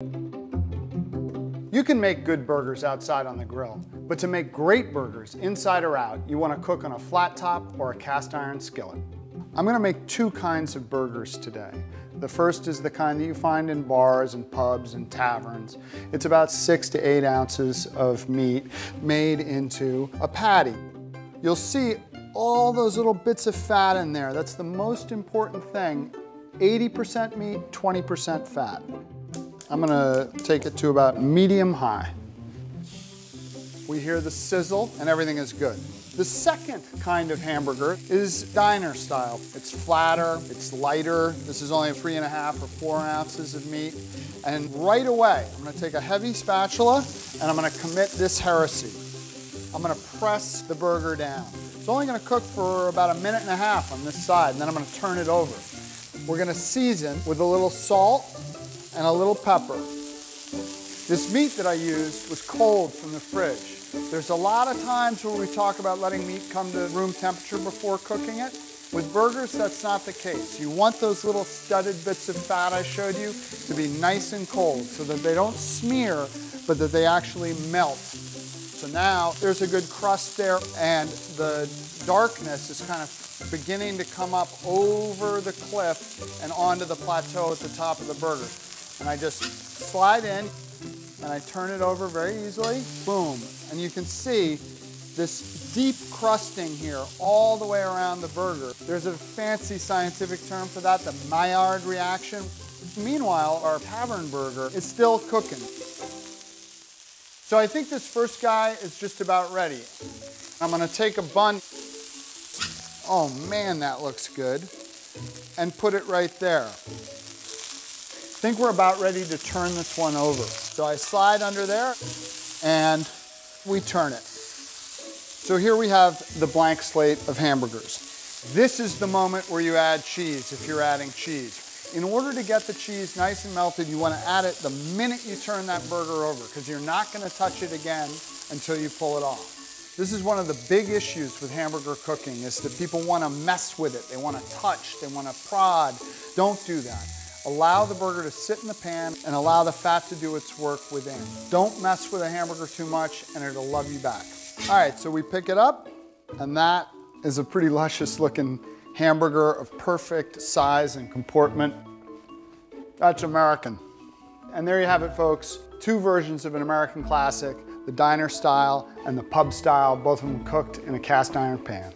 You can make good burgers outside on the grill, but to make great burgers inside or out, you want to cook on a flat top or a cast iron skillet. I'm going to make two kinds of burgers today. The first is the kind that you find in bars and pubs and taverns. It's about 6 to 8 ounces of meat made into a patty. You'll see all those little bits of fat in there. That's the most important thing. 80% meat, 20% fat. I'm gonna take it to about medium high. We hear the sizzle and everything is good. The second kind of hamburger is diner style. It's flatter, it's lighter. This is only 3.5 or 4 ounces of meat. And right away, I'm gonna take a heavy spatula and I'm gonna commit this heresy. I'm gonna press the burger down. It's only gonna cook for about 1.5 minutes on this side, and then I'm gonna turn it over. We're gonna season with a little salt and a little pepper. This meat that I used was cold from the fridge. There's a lot of times where we talk about letting meat come to room temperature before cooking it. With burgers, that's not the case. You want those little studded bits of fat I showed you to be nice and cold so that they don't smear, but that they actually melt. So now there's a good crust there, and the darkness is kind of beginning to come up over the cliff and onto the plateau at the top of the burger. And I just slide in and I turn it over very easily, boom. And you can see this deep crusting here all the way around the burger. There's a fancy scientific term for that, the Maillard reaction. Meanwhile, our tavern burger is still cooking. So I think this first guy is just about ready. I'm gonna take a bun. Oh man, that looks good. And put it right there. I think we're about ready to turn this one over. So I slide under there and we turn it. So here we have the blank slate of hamburgers. This is the moment where you add cheese if you're adding cheese. In order to get the cheese nice and melted, you want to add it the minute you turn that burger over, because you're not going to touch it again until you pull it off. This is one of the big issues with hamburger cooking, is that people want to mess with it. They want to touch, they want to prod. Don't do that. Allow the burger to sit in the pan and allow the fat to do its work within. Don't mess with a hamburger too much and it'll love you back. All right, so we pick it up, and that is a pretty luscious looking hamburger of perfect size and comportment. That's American. And there you have it, folks. Two versions of an American classic, the diner style and the pub style, both of them cooked in a cast iron pan.